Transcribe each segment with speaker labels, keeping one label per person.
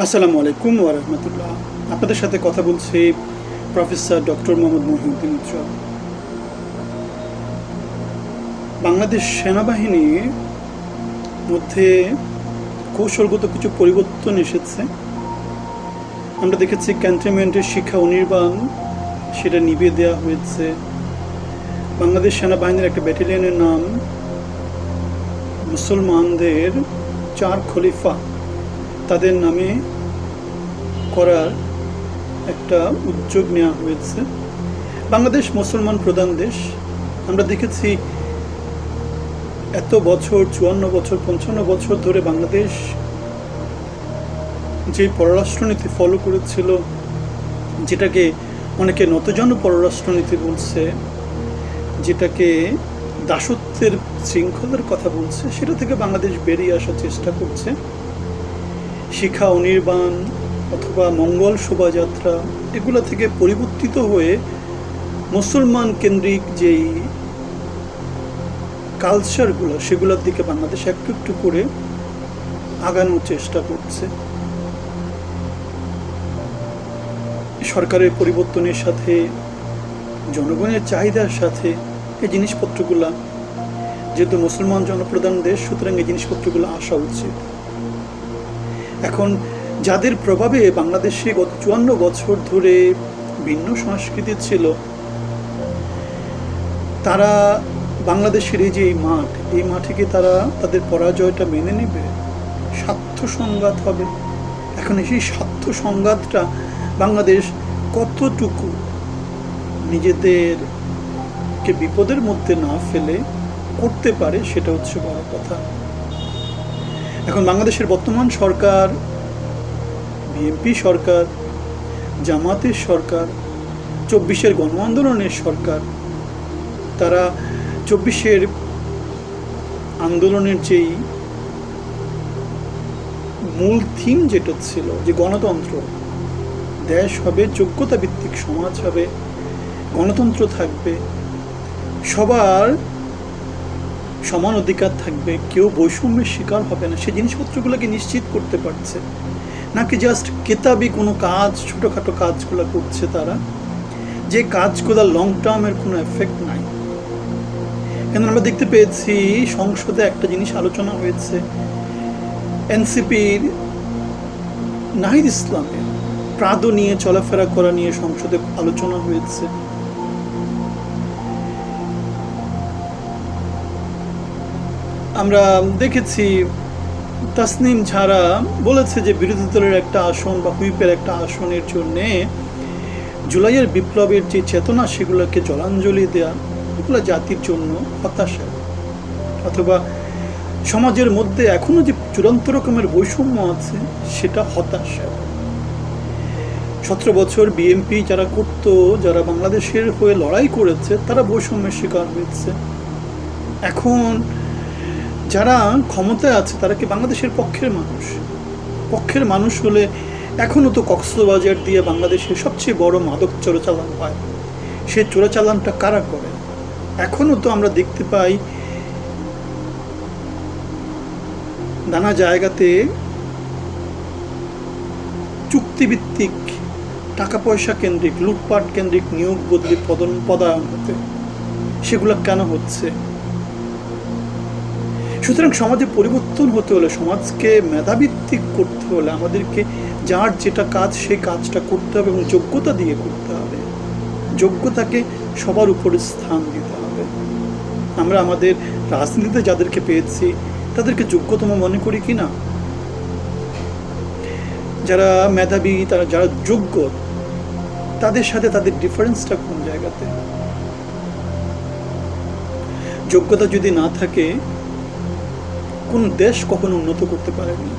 Speaker 1: আসসালামু আলাইকুম ওয়া রাহমাতুল্লাহ। আপনাদের সাথে কথা বলছি প্রফেসর ডক্টর মোহাম্মদ মহিউদ্দিন উজ্জ্বল। বাংলাদেশ সেনাবাহিনীর মধ্যে কৌশলগত কিছু পরিবর্তন এসেছে। আমরা দেখেছি ক্যান্টনমেন্টের শিক্ষা অনির্বাণ সেটা নিভিয়ে দেওয়া হয়েছে। বাংলাদেশ সেনাবাহিনীর একটা ব্যাটালিয়নের নাম মুসলমানদের 4 খলিফা তাদের নামে করার একটা উদ্যোগ নেওয়া হয়েছে। বাংলাদেশ মুসলমান প্রধান দেশ। আমরা দেখেছি এত বছর 54 বছর 55 বছর ধরে বাংলাদেশ যে পররাষ্ট্রনীতি ফলো করেছিল, যেটাকে অনেকে নতজন পররাষ্ট্রনীতি বলছে, যেটাকে দাসত্বের শৃঙ্খলার কথা বলছে, সেটা থেকে বাংলাদেশ বেরিয়ে আসার চেষ্টা করছে। শিক্ষা অনির্বাণ অথবা মঙ্গল শোভাযাত্রা এগুলো থেকে পরিবর্তিত হয়ে মুসলমান কেন্দ্রিক যেই কালচারগুলো সেগুলোর দিকে বাংলাদেশ একটু একটু করে আগানোর চেষ্টা করছে। সরকারের পরিবর্তনের সাথে, জনগণের চাহিদার সাথে এই জিনিসপত্রগুলা, যেহেতু মুসলমান জনপ্রধান দেশ, সুতরাং এই জিনিসপত্রগুলো আসা উচিত। এখন যাদের প্রভাবে বাংলাদেশে গত 54 বছর ধরে ভিন্ন সংস্কৃতি ছিল, তারা বাংলাদেশের এই যে এই মাঠে কি তারা তাদের পরাজয়টা মেনে নেবে? স্বার্থ সংঘাত হবে। এখন সেই স্বার্থ সংঘাতটা বাংলাদেশ কতটুকু নিজেদেরকে বিপদের মধ্যে না ফেলে করতে পারে, সেটা হচ্ছে বড় কথা। এখন বাংলাদেশের বর্তমান সরকার, বিএনপি সরকার, জামাতের সরকার, 24-এর গণ আন্দোলনের সরকার, তারা 24-এর আন্দোলনের যেই মূল থিম যেটা ছিল, যে গণতন্ত্র, দেশ হবে যোগ্যতা ভিত্তিক সমাজ হবে, গণতন্ত্র থাকবে, সবার সমান অধিকার থাকবে, কেউ বৈষম্যের শিকার হবে না, সেই জিনিসপত্রগুলোকে নিশ্চিত করতে পারছে নাকি জাস্ট কেতাবি কোনো কাজ, ছোটোখাটো কাজগুলো করছে তারা, যে কাজগুলো লং টার্মের কোনো এফেক্ট নাই। কেন আমরা দেখতে পেয়েছি সংসদে একটা জিনিস আলোচনা হয়েছে, এনসিপির নাহিদ ইসলামের প্রাদো নিয়ে চলাফেরা করা নিয়ে সংসদে আলোচনা হয়েছে। আমরা দেখেছি তাসনিম ঝারা বলেছে যে বিরোধী দলের একটা আসন বা হুইপের একটা আসনের জন্যে জুলাইয়ের বিপ্লবের যে চেতনা সেগুলোকে জলাঞ্জলি দেয়া, এগুলো জাতির জন্য হতাশা, অথবা সমাজের মধ্যে এখনো যে চূড়ান্ত রকমের বৈষম্য আছে সেটা হতাশা। 17 বছর বিএনপি যারা করত, যারা বাংলাদেশের হয়ে লড়াই করেছে, তারা বৈষম্যের শিকার হয়েছে। এখন যারা ক্ষমতায় আছে তারা কি বাংলাদেশের পক্ষের মানুষ হলে এখনও তো কক্সবাজার দিয়ে বাংলাদেশের সবচেয়ে বড় মাদক চোরাচালান হয়। সেই চোরাচালানটা কারা করে? এখনও তো আমরা দেখতে পাই নানা জায়গাতে চুক্তিভিত্তিক, টাকা পয়সা কেন্দ্রিক, লুটপাট কেন্দ্রিক নিয়োগ বদলি পদায়ন হতে। সেগুলো কেন হচ্ছে? সুতরাং সমাজে পরিবর্তন হতে হলে, সমাজকে মেধাভিত্তিক করতে হলে আমাদেরকে যার যেটা কাজ সেই কাজটা করতে হবে এবং যোগ্যতা দিয়ে করতে হবে। যোগ্যতাকে সবার উপরে স্থান দিতে হবে। আমরা আমাদের রাজনীতিতে যাদেরকে পেয়েছি তাদেরকে যোগ্যতম মনে করি কি না? যারা মেধাবী, যারা যোগ্য, তাদের সাথে তাদের ডিফারেন্সটা কোন জায়গাতে? যোগ্যতা যদি না থাকে, কোন দেশ কখনো উন্নত করতে পারেনি।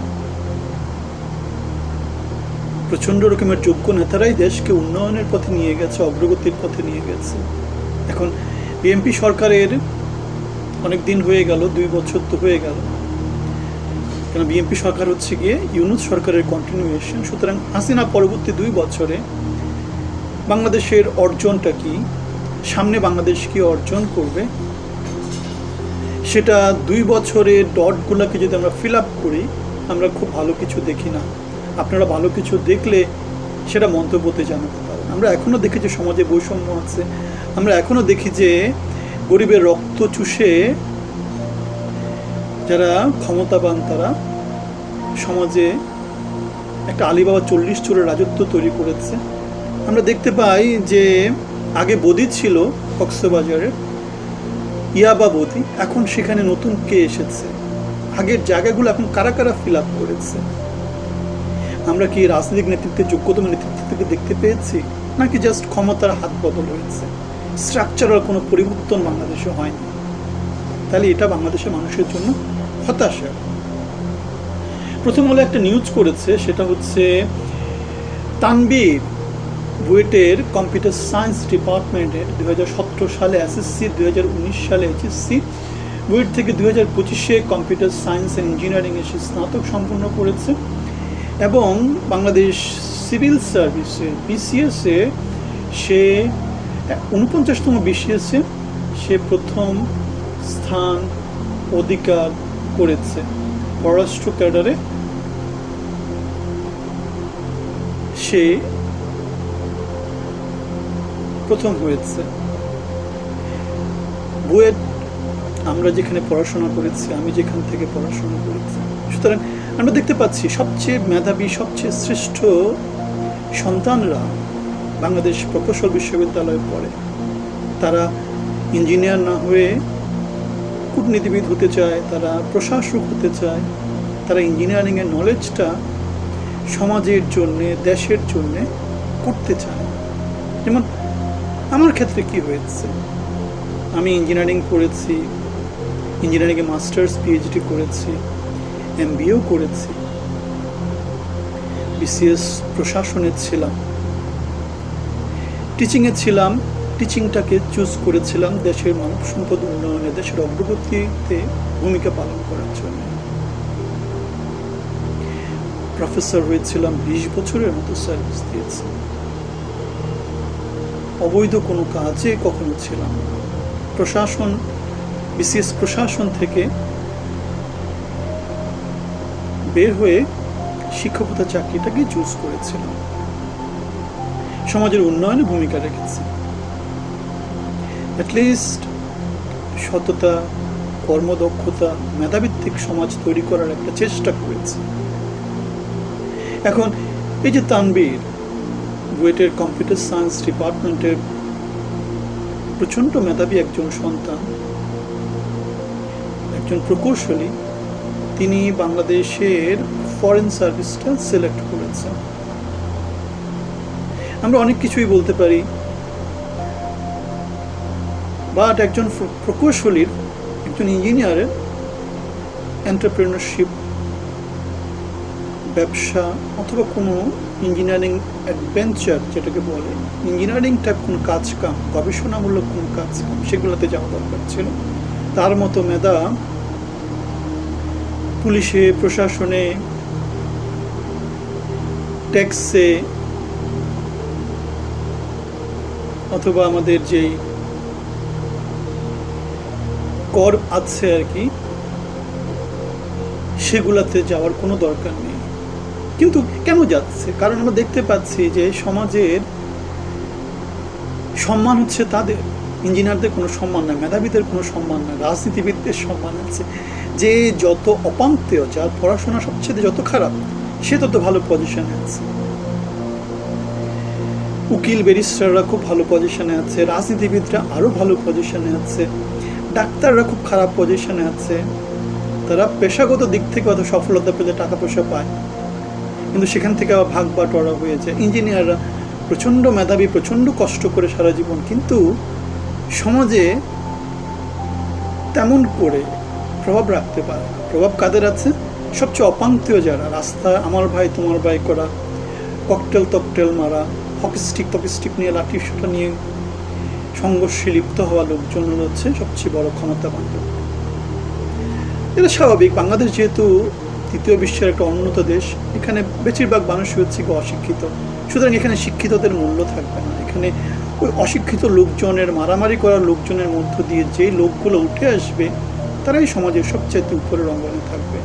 Speaker 1: প্রচন্ড রকমের যোগ্য নেতারাই দেশকে উন্নয়নের পথে নিয়ে গেছে, অগ্রগতির পথে নিয়ে গেছে। এখন বিএনপি সরকারের অনেক দিন হয়ে গেল, 2 বছর তো হয়ে গেল, কেন বিএনপি সরকার হচ্ছে গিয়ে ইউনূস সরকারের কন্টিনিউয়েশন। সুতরাং হাসিনা পরবর্তী 2 বছরে বাংলাদেশের অর্জনটা কি, সামনে বাংলাদেশ কি অর্জন করবে, সেটা 2 বছরের ডটগুলোকে যদি আমরা ফিল আপ করি, আমরা খুব ভালো কিছু দেখি না। আপনারা ভালো কিছু দেখলে সেটা মন্তব্যতে জানাতে পারেন। আমরা এখনও দেখি যে সমাজে বৈষম্য আছে, আমরা এখনও দেখি যে গরিবের রক্ত চুষে যারা ক্ষমতাবান তারা সমাজে একটা আলিবাবা 40 চোরের রাজত্ব তৈরি করেছে। আমরা দেখতে পাই যে আগে বদি ছিল কক্সবাজারে, ইয়াবা বদি, এখন সেখানে নতুন কে এসেছে, আগের জায়গাগুলো এখন কারা কারা ফিল আপ করেছে। আমরা কি রাজনৈতিক নেতৃত্বের যোগ্যতম নেতৃত্ব থেকে দেখতে পেয়েছি, নাকি জাস্ট ক্ষমতার হাত বদল হয়েছে? স্ট্রাকচারাল কোনো পরিবর্তন বাংলাদেশে হয়নি। তাহলে এটা বাংলাদেশের মানুষের জন্য হতাশা। প্রথম হলো একটা নিউজ করেছে, সেটা হচ্ছে তানবীর বুয়েটের কম্পিউটার সায়েন্স ডিপার্টমেন্টের 2017 সালে এসএসসি, 2019 সালে এইচএসসি, বুয়েট থেকে 2025-এ কম্পিউটার সায়েন্স অ্যান্ড ইঞ্জিনিয়ারিংয়ে সে স্নাতক সম্পন্ন করেছে এবং বাংলাদেশ সিভিল সার্ভিসে বিসিএসে সে 49তম বিসিএসে সে প্রথম স্থান অধিকার করেছে। পররাষ্ট্র ক্যাডারে সে প্রথম হয়েছে। বুয়েট আমরা যেখানে পড়াশোনা করেছি, আমি যেখান থেকে পড়াশোনা করেছি, সুতরাং আমরা দেখতে পাচ্ছি সবচেয়ে মেধাবী, সবচেয়ে শ্রেষ্ঠ সন্তানরা বাংলাদেশ প্রকৌশল বিশ্ববিদ্যালয়ে পড়ে। তারা ইঞ্জিনিয়ার না হয়ে কূটনীতিবিদ হতে চায়, তারা প্রশাসক হতে চায়, তারা ইঞ্জিনিয়ারিংয়ের নলেজটা সমাজের জন্যে, দেশের জন্যে করতে চায়। যেমন আমার ক্ষেত্রে কি হয়েছে, আমি ইঞ্জিনিয়ারিং পড়েছি, ইঞ্জিনিয়ারিংয়ে মাস্টার্স পিএইচডি করেছি, এমবিএও করেছি, বিসিএস প্রশাসনে ছিলাম, টিচিংয়ে ছিলাম, টিচিংটাকে চুজ করেছিলাম দেশের মানব সম্পদ উন্নয়নে, দেশের অগ্রগতিতে ভূমিকা পালন করার জন্য। প্রফেসর হয়েছিলাম, 20 বছরের মতো সার্ভিস দিয়েছি। অবৈধ কোনো কাজে কখনো ছিলাম না। প্রশাসন, বিসিএস প্রশাসন থেকে বের হয়ে শিক্ষকতা চাকরিটাকে চুজ করেছিলাম। সমাজের উন্নয়নে ভূমিকা রেখেছি। অ্যাটলিস্ট সততা, কর্মদক্ষতা, মেধাভিত্তিক সমাজ তৈরি করার একটা চেষ্টা করেছি। এখন এই যে তানবীর বুয়েটের কম্পিউটার সায়েন্স ডিপার্টমেন্টের প্রচণ্ড মেধাবী একজন সন্তান, একজন প্রকৌশলী, তিনি বাংলাদেশের ফরেন সার্ভিসটা সিলেক্ট করেছেন। আমরা অনেক কিছুই বলতে পারি, বাট একজন প্রকৌশলীর, একজন ইঞ্জিনিয়ারের এন্টারপ্রেনারশিপ, ব্যবসা অথবা কোনো ইঞ্জিনিয়ারিং অ্যাডভেঞ্চার যেটাকে বলে, ইঞ্জিনিয়ারিং টাইপ কোনো কাজ কাম, গবেষণামূলক কোনো কাজ কাম, সেগুলোতে যাওয়া দরকার ছিল। তার মতো মেধা পুলিশে, প্রশাসনে, ট্যাক্সে অথবা আমাদের যেই কর আছে আর কি, সেগুলাতে যাওয়ার কোনো দরকার নেই। কিন্তু কেন যাচ্ছে? কারণ আমরা দেখতে পাচ্ছি যে সমাজের সম্মান হচ্ছে তাদের, ইঞ্জিনিয়ারদের কোনো সম্মান নাই, মেধাবীদের কোনো সম্মান নাই, রাজনীতিবিদদের সম্মান আছে। যে যত অপান্তেয়, যার পড়াশোনা সবচেয়ে যত খারাপ, সে তত ভালো পজিশনে আছে। উকিল, ব্যারিস্টাররা খুব ভালো পজিশনে আছে, রাজনীতিবিদরা আরও ভালো পজিশনে আছে, ডাক্তাররা খুব খারাপ পজিশনে আছে। তারা পেশাগত দিক থেকে অত সফলতা পেলে টাকা পয়সা পায়, কিন্তু সেখান থেকে আবার ভাগ বাটোয়ারা হয়ে যায়। ইঞ্জিনিয়াররা প্রচণ্ড মেধাবী, প্রচণ্ড কষ্ট করে সারা জীবন, কিন্তু সমাজে তেমন করে প্রভাব রাখতে পারে না। প্রভাব কাদের আছে? সবচেয়ে অপান্তীয় যারা, রাস্তা আমার ভাই তোমার ভাই করা, ককটেল তকটেল মারা, হকিস্টিক নিয়ে, লাঠি সোটা নিয়ে সংঘর্ষে লিপ্ত হওয়া লোকজন হচ্ছে সবচেয়ে বড় ক্ষমতাবান লোক। এটা স্বাভাবিক। বাংলাদেশ যেহেতু তৃতীয় বিশ্বের একটা উন্নত দেশ, এখানে বেশিরভাগ মানুষই হচ্ছে অশিক্ষিত, সুতরাং এখানে শিক্ষিতদের মূল্য থাকবে না। এখানে ওই অশিক্ষিত লোকজনের, মারামারি করার লোকজনের মধ্য দিয়ে যে লোকগুলো উঠে আসবে, তারাই সমাজের সবচেয়ে উপরের অঙ্গনে থাকবে।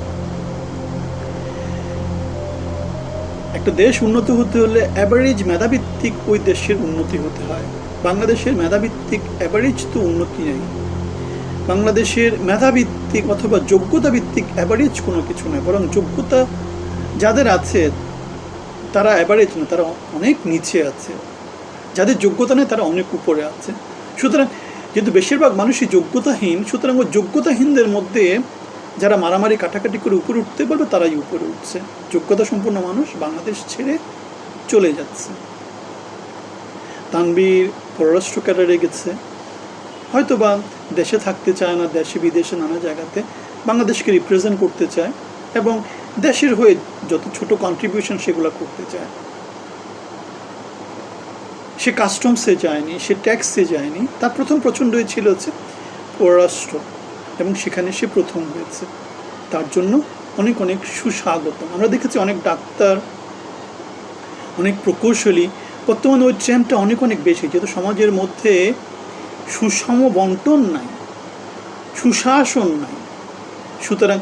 Speaker 1: একটা দেশ উন্নত হতে হলে অ্যাভারেজ মেধাভিত্তিক ওই দেশের উন্নতি হতে হয়। বাংলাদেশের মেধাভিত্তিক অ্যাভারেজ তো উন্নতি নেই। বাংলাদেশের মেধাভিত্তিক অথবা যোগ্যতা ভিত্তিক অ্যাভারেজ কোনো কিছু নয়, বরং যোগ্যতা যাদের আছে তারা অ্যাভারেজ না, তারা অনেক নিচে আছে। যাদের যোগ্যতা নেই তারা অনেক উপরে আছে। সুতরাং যেহেতু বেশিরভাগ মানুষই যোগ্যতাহীন, সুতরাং ওই যোগ্যতাহীনদের মধ্যে যারা মারামারি কাটাকাটি করে উপরে উঠতে পারবে তারাই উপরে উঠছে। যোগ্যতা সম্পন্ন মানুষ বাংলাদেশ ছেড়ে চলে যাচ্ছে। তানভীর পররাষ্ট্র ক্যাডারে গেছে, হয়তো বা দেশে থাকতে চায় না, দেশে বিদেশে নানা জায়গাতে বাংলাদেশকে রিপ্রেজেন্ট করতে চায় এবং দেশের হয়ে যত ছোট কন্ট্রিবিউশন সেগুলো করতে চায়। সে কাস্টমসে যায়নি, সে ট্যাক্সে যায়নি, তার প্রথম প্রচণ্ডই ছিল হচ্ছে পররাষ্ট্র, এবং সেখানে সে প্রথম হয়েছে। তার জন্য অনেক অনেক সুস্বাগত। আমরা দেখেছি অনেক ডাক্তার, অনেক প্রকৌশলী, বর্তমানে ওই ট্রেন্ডটা অনেক অনেক বেশি, যেহেতু সমাজের মধ্যে সুষম বন্টন নাই, সুশাসন নাই। সুতরাং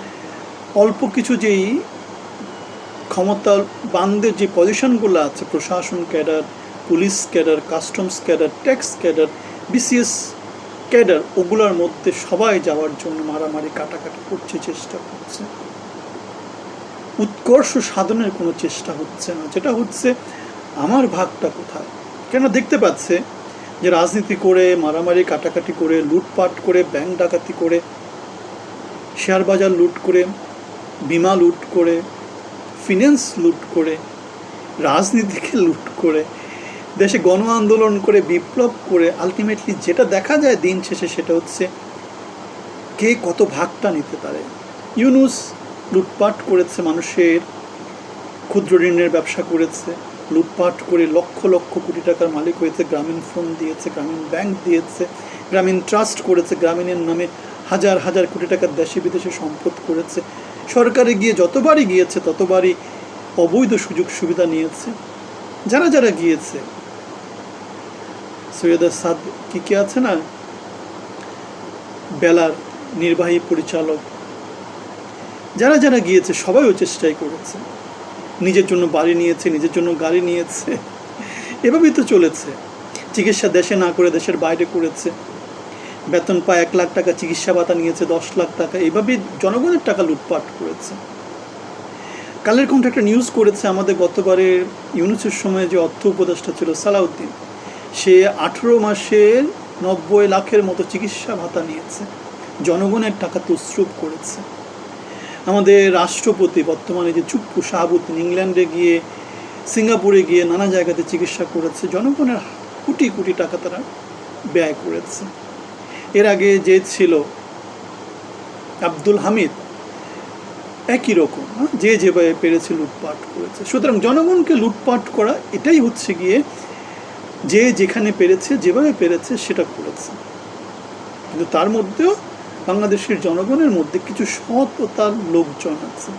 Speaker 1: অল্প কিছু যেই ক্ষমতার বানদের যে পজিশনগুলো আছে, প্রশাসন cadre, police cadre, customs cadre, tax cadre, BCS cadre, ওগুলোর মধ্যে সবাই যাওয়ার জন্য মারামারি কাটাকাটি করছে, চেষ্টা করছে। উৎকর্ষ সাধনের কোনো চেষ্টা হচ্ছে না। যেটা হচ্ছে আমার ভাগটা কোথায়। কেন দেখতে পাচ্ছে যে রাজনীতি করে, মারামারি কাটাকাটি করে, লুটপাট করে, ব্যাংক ডাকাতি করে, শেয়ার বাজার লুট করে, বিমা লুট করে, ফিন্যান্স লুট করে, রাজনীতিকে লুট করে, দেশে গণ আন্দোলন করে, বিপ্লব করে, আলটিমেটলি যেটা দেখা যায় দিন শেষে সেটা হচ্ছে কে কত ভাগটা নিতে পারে। ইউনূস লুটপাট করেছে, মানুষের ক্ষুদ্র ঋণের ব্যবসা করেছে, লুটপাট করে লক্ষ লক্ষ কোটি টাকার মালিক হয়েছে, গ্রামীণ ফোন দিয়েছে, গ্রামীণ ব্যাংক দিয়েছে, গ্রামীণ ট্রাস্ট করেছে, গ্রামীণের নামে হাজার হাজার কোটি টাকার দেশে বিদেশে সম্পদ করেছে। সরকারে গিয়ে যতবারই গিয়েছে ততবারই অবৈধ সুযোগ সুবিধা নিয়েছে। যারা যারা গিয়েছে, সৈয়দা সাদ কি আছে না, বেলার নির্বাহী পরিচালক, যারা যারা গিয়েছে সবাই ওই চেষ্টাই করেছে। নিজের জন্য বাড়ি নিয়েছে, নিজের জন্য গাড়ি নিয়েছে, এভাবেই তো চলেছে। চিকিৎসা দেশে না করে দেশের বাইরে করেছে। বেতন পায় 1 লাখ টাকা, চিকিৎসা ভাতা নিয়েছে 10 লাখ টাকা, এভাবেই জনগণের টাকা লুটপাট করেছে। কালের কণ্ঠে একটা নিউজ করেছে, আমাদের গতবারের ইউনূসের সময় যে অর্থ উপদেষ্টা ছিল সালাউদ্দিন, সে 18 মাসের 90 লাখের মতো চিকিৎসা ভাতা নিয়েছে, জনগণের টাকা তছরূপ করেছে। আমাদের রাষ্ট্রপতি বর্তমানে যে চুপ্পু শাহাবুদ্দিন, ইংল্যান্ডে গিয়ে, সিঙ্গাপুরে গিয়ে নানা জায়গাতে চিকিৎসা করেছে, জনগণের কোটি কোটি টাকা তারা ব্যয় করেছে। এর আগে যে ছিল আব্দুল হামিদ, একই রকম, যে যেভাবে পেরেছে লুটপাট করেছে। সুতরাং জনগণকে লুটপাট করা এটাই হচ্ছে গিয়ে যে যেখানে পেরেছে, যেভাবে পেরেছে সেটা করেছে। কিন্তু তার মধ্যেও বাংলাদেশের জনগণের মধ্যে কিছু সততার লোকজন আছে,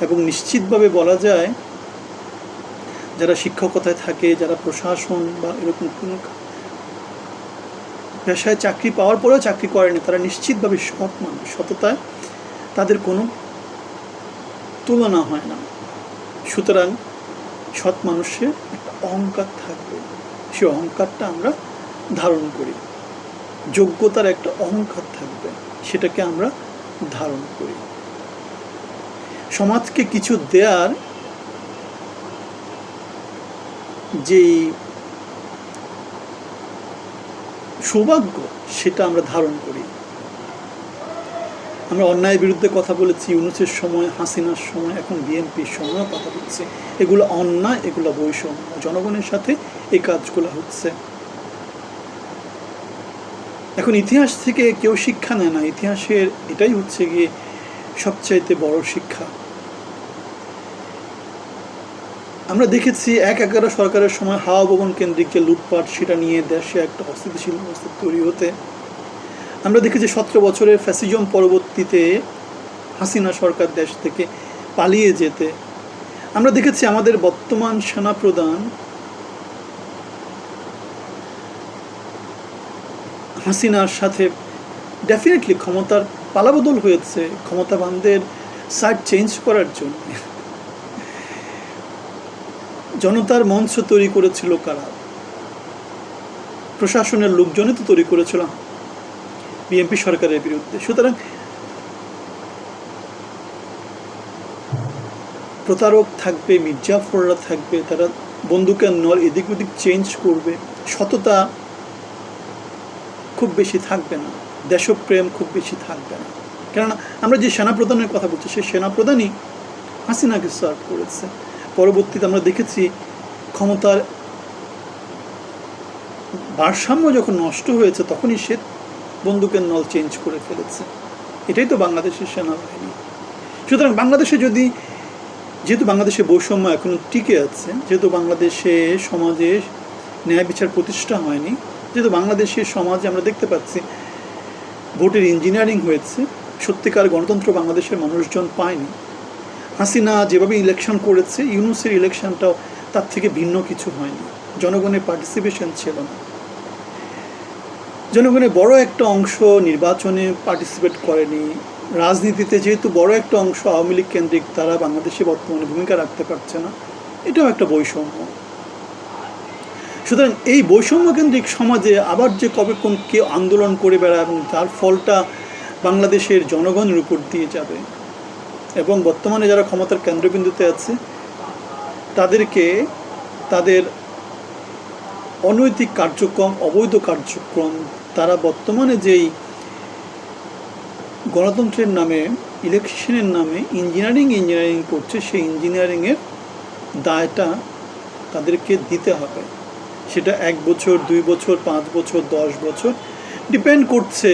Speaker 1: এবং নিশ্চিতভাবে বলা যায় যারা শিক্ষকতায় থাকে, যারা প্রশাসন বা এরকম কোনো পেশায় চাকরি পাওয়ার পরেও চাকরি করেনি, তারা নিশ্চিতভাবে সৎ মানুষ। সততায় তাদের কোনো তুলনা হয় না। সুতরাং সৎ মানুষের একটা অহংকার থাকবে, সে অহংকারটা আমরা ধারণ করি। যোগ্যতার একটা অহংকার থাকবে, সেটাকে আমরা ধারণ করি। সমাজকে কিছু দেওয়ার যেই সৌভাগ্য, সেটা আমরা ধারণ করি। আমরা অন্যায়ের বিরুদ্ধে কথা বলেছি ইউনূসের সময়, হাসিনার সময়, এখন বিএনপির সময়ও কথা বলছি। এগুলো অন্যায়, এগুলো বৈষম্য। জনগণের সাথে এই কাজগুলো হচ্ছে। এখন ইতিহাস থেকে কেউ শিক্ষা নেয় না। ইতিহাসের এটাই হচ্ছে গিয়ে সবচাইতে বড় শিক্ষা। আমরা দেখেছি 1/11 সরকারের সময় হাওয়া ভবন কেন্দ্রিক যে লুটপাট, সেটা নিয়ে দেশে একটা অস্থিতিশীল অবস্থা তৈরি হতে। আমরা দেখেছি 17 বছরের ফ্যাসিজম পরবর্তীতে হাসিনা সরকার দেশ থেকে পালিয়ে যেতে। আমরা দেখেছি আমাদের বর্তমান সেনাপ্রধান হাসিনার সাথে ডেফিনেটলি ক্ষমতার পালাবদল হয়েছে ক্ষমতাবানদের সাইড চেঞ্জ করার জন্য। জনতার মঞ্চ তৈরি করেছিল কারা? প্রশাসনের লোকজনই তো তৈরি করেছিল বিএনপি সরকারের বিরুদ্ধে। সুতরাং প্রতারক থাকবে, মির্জাফররা থাকবে, তারা বন্দুকের নল এদিক ওদিক চেঞ্জ করবে, সততা খুব বেশি থাকবে না, দেশপ্রেম খুব বেশি থাকবে না। কেননা আমরা যে সেনাপ্রধানের কথা বলছি, সেই সেনাপ্রধানই হাসিনাকে সার্ভ করেছে। পরবর্তীতে আমরা দেখেছি ক্ষমতার ভারসাম্য যখন নষ্ট হয়েছে তখনই সে বন্দুকের নল চেঞ্জ করে ফেলেছে। এটাই তো বাংলাদেশের সেনাবাহিনী। সুতরাং বাংলাদেশে যেহেতু বাংলাদেশে বৈষম্য এখনো টিকে আছে, যেহেতু বাংলাদেশে সমাজে ন্যায় বিচার প্রতিষ্ঠা হয়নি, যেহেতু বাংলাদেশের সমাজে আমরা দেখতে পাচ্ছি ভোটের ইঞ্জিনিয়ারিং হয়েছে, সত্যিকার গণতন্ত্র বাংলাদেশের মানুষজন পায়নি। হাসিনা যেভাবে ইলেকশন করেছে, ইউনূসের ইলেকশনটাও তার থেকে ভিন্ন কিছু হয়নি। জনগণের পার্টিসিপেশন ছিল না। জনগণের বড় একটা অংশ নির্বাচনে পার্টিসিপেট করেনি। রাজনীতিতে যেহেতু বড় একটা অংশ আওয়ামী লীগ কেন্দ্রিক, তারা বাংলাদেশে বর্তমানে ভূমিকা রাখতে পারছে না। এটাও একটা বৈষম্য। সুতরাং এই বৈষম্য কেন্দ্রিক সমাজে আবার যে কবে কোন কেউ আন্দোলন করে বেড়ায় এবং তার ফলটা বাংলাদেশের জনগণের উপর দিয়ে যাবে, এবং বর্তমানে যারা ক্ষমতার কেন্দ্রবিন্দুতে আছে তাদেরকে তাদের অনৈতিক কার্যক্রম, অবৈধ কার্যক্রম, তারা বর্তমানে যেই গণতন্ত্রের নামে, ইলেকশনের নামে ইঞ্জিনিয়ারিং করছে, সেই ইঞ্জিনিয়ারিংয়ের দায়টা তাদেরকে দিতে হবে। সেটা 1 বছর, 2 বছর, 5 বছর, 10 বছর ডিপেন্ড করছে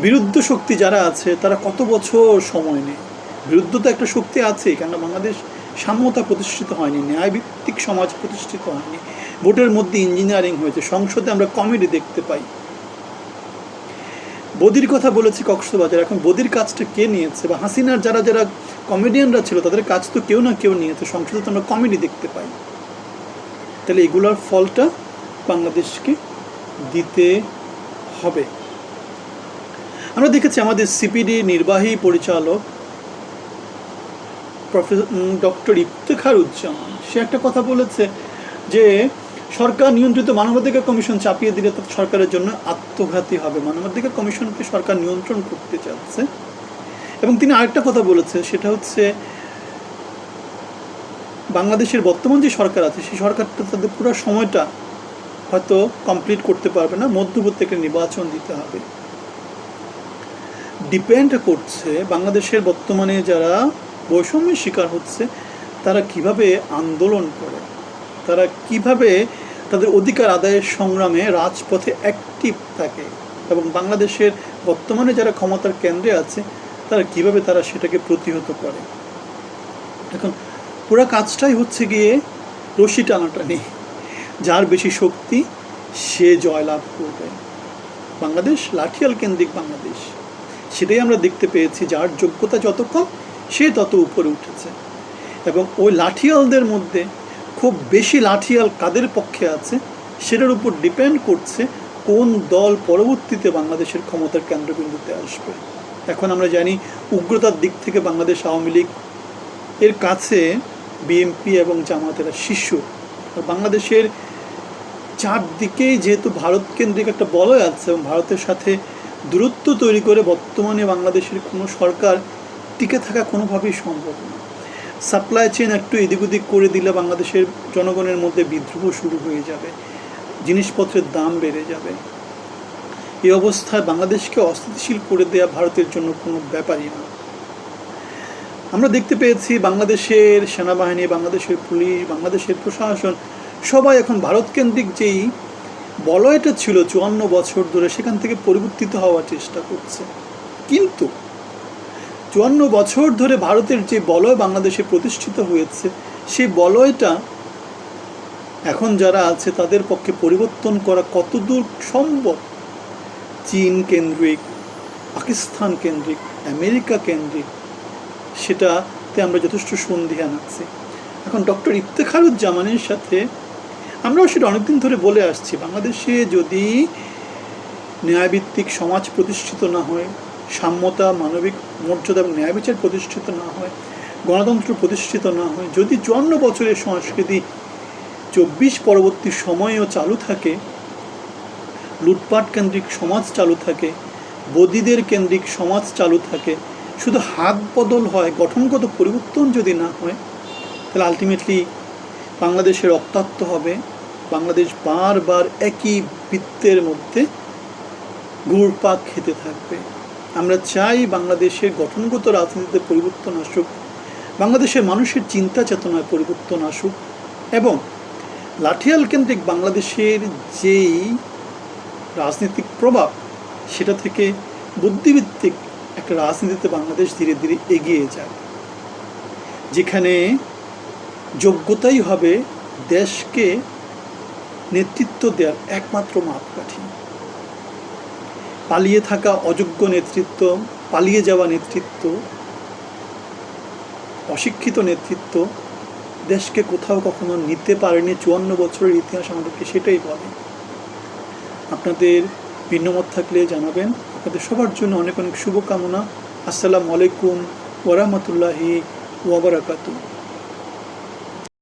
Speaker 1: বিরুদ্ধ শক্তি যারা আছে তারা কত বছর সময় নেয়। বিরুদ্ধ তো একটা শক্তি আছেই, কেননা বাংলাদেশ সাম্যতা প্রতিষ্ঠিত হয়নি, ন্যায়ভিত্তিক সমাজ প্রতিষ্ঠিত হয়নি। ভোটের মধ্যে ইঞ্জিনিয়ারিং হয়েছে, সংসদে আমরা কমেডি দেখতে পাই। বদির কথা বলেছি কক্সবাজার, এখন বদির কাজটা কে নিয়েছে? বা হাসিনার যারা যারা কমেডিয়ানরা ছিল তাদের কাজ তো কেউ না কেউ নিয়েছে, সংসদে তো আমরা কমেডি দেখতে পাই। তাহলে এগুলোর ফলটা বাংলাদেশকে দিতে হবে। আমরা দেখেছি আমাদের সিপিডি নির্বাহী পরিচালক ডক্টর ইফতেখারুজ্জামান, সে একটা কথা বলেছে যে সরকার নিয়ন্ত্রিত মানবাধিকার কমিশন চাপিয়ে দিলে সরকারের জন্য আত্মঘাতী হবে। মানবাধিকার কমিশনকে সরকার নিয়ন্ত্রণ করতে চাচ্ছে। এবং তিনি আরেকটা কথা বলেছে, সেটা হচ্ছে বাংলাদেশের বর্তমান যে সরকার আছে সেই সরকারটা তাদের পুরো সময়টা হয়তো কমপ্লিট করতে পারবে না, মধ্যবর্তী একটা নির্বাচন দিতে হবে। ডিপেন্ড করছে বাংলাদেশের বর্তমানে যারা বৈষম্যের শিকার হচ্ছে তারা কিভাবে আন্দোলন করে, তারা কিভাবে তাদের অধিকার আদায়ের সংগ্রামে রাজপথে অ্যাক্টিভ থাকে, এবং বাংলাদেশের বর্তমানে যারা ক্ষমতার কেন্দ্রে আছে তারা কিভাবে তারা সেটাকে প্রতিহত করে। এখন পুরো কাজটাই হচ্ছে গিয়ে রশি টানাটানি, যার বেশি শক্তি সে জয়লাভ করবে। বাংলাদেশ লাঠিয়াল কেন্দ্রিক বাংলাদেশ, সেটাই আমরা দেখতে পেয়েছি। যার যোগ্যতা যত কম সে তত উপরে উঠেছে, এবং ওই লাঠিয়ালদের মধ্যে খুব বেশি লাঠিয়াল কাদের পক্ষে আছে সেটার উপর ডিপেন্ড করছে কোন দল পরবর্তীতে বাংলাদেশের ক্ষমতার কেন্দ্রবিন্দুতে আসবে। এখন আমরা জানি উগ্রতার দিক থেকে বাংলাদেশ আওয়ামী লীগ এর কাছে বিএনপি এবং জামাতেরা শিশু। আর বাংলাদেশের চারদিকেই যেহেতু ভারত কেন্দ্রিক একটা বলয় আছে এবং ভারতের সাথে দূরত্ব তৈরি করে বর্তমানে বাংলাদেশের কোনো সরকার টিকে থাকা কোনোভাবেই সম্ভব না। সাপ্লাই চেইন একটু এদিক ওদিক করে দিলে বাংলাদেশের জনগণের মধ্যে বিদ্রোহ শুরু হয়ে যাবে, জিনিসপত্রের দাম বেড়ে যাবে। এই অবস্থায় বাংলাদেশকে অস্থিতিশীল করে দেওয়া ভারতের জন্য কোনো ব্যাপারই না। আমরা দেখতে পেয়েছি বাংলাদেশের সেনাবাহিনী, বাংলাদেশের পুলিশ, বাংলাদেশের প্রশাসন সবাই এখন ভারতকেন্দ্রিক যেই বলয়টা ছিল 54 বছর ধরে সেখান থেকে পরিবর্তিত হওয়ার চেষ্টা করছে। কিন্তু 54 বছর ধরে ভারতের যে বলয় বাংলাদেশে প্রতিষ্ঠিত হয়েছে সেই বলয়টা এখন যারা আছে তাদের পক্ষে পরিবর্তন করা কতদূর সম্ভব? চীন কেন্দ্রিক, পাকিস্তান কেন্দ্রিক, আমেরিকা কেন্দ্রিক, সেটাতে আমরা যথেষ্ট সন্দিহান আছি। এখন ডক্টর ইফতেখারুজ্জামানের সাথে আমরাও সেটা অনেকদিন ধরে বলে আসছি, বাংলাদেশে যদি ন্যায়ভিত্তিক সমাজ প্রতিষ্ঠিত না হয়, সাম্যতা, মানবিক মর্যাদা এবং ন্যায় বিচার প্রতিষ্ঠিত না হয়, গণতন্ত্র প্রতিষ্ঠিত না হয়, যদি 54 বছরের সংস্কৃতি 24 পরবর্তী সময়েও চালু থাকে, লুটপাট কেন্দ্রিক সমাজ চালু থাকে, বদিদের কেন্দ্রিক সমাজ চালু থাকে, শুধু হাত বদল হয়, গঠনগত পরিবর্তন যদি না হয়, তাহলে আলটিমেটলি বাংলাদেশের রক্তাক্ত হবে। বাংলাদেশ বারবার একই বৃত্তের মধ্যে ঘুরপাক খেতে থাকবে। আমরা চাই বাংলাদেশের গঠনগত রাজনীতিতে পরিবর্তন আসুক, বাংলাদেশের মানুষের চিন্তা চেতনায় পরিবর্তন আসুক, এবং লাঠিয়াল কেন্দ্রিক বাংলাদেশের যেই রাজনৈতিক প্রভাব, সেটা থেকে বুদ্ধিভিত্তিক একটা রাজনীতিতে বাংলাদেশ ধীরে ধীরে এগিয়ে যায়, যেখানে যোগ্যতাই হবে দেশকে নেতৃত্ব দেওয়ার একমাত্র মাপকাঠি। পালিয়ে থাকা অযোগ্য নেতৃত্ব, পালিয়ে যাওয়া নেতৃত্ব, অশিক্ষিত নেতৃত্ব দেশকে কোথাও কখনো নিতে পারেনি। 54 বছরের ইতিহাস আমাদেরকে সেটাই বলে। আপনাদের ভিন্নমত থাকলে জানাবেন। আপনাদের সবার জন্য অনেক অনেক শুভকামনা। আসসালামু আলাইকুম ওয়া রাহমাতুল্লাহি ওয়া বারাকাতুহু।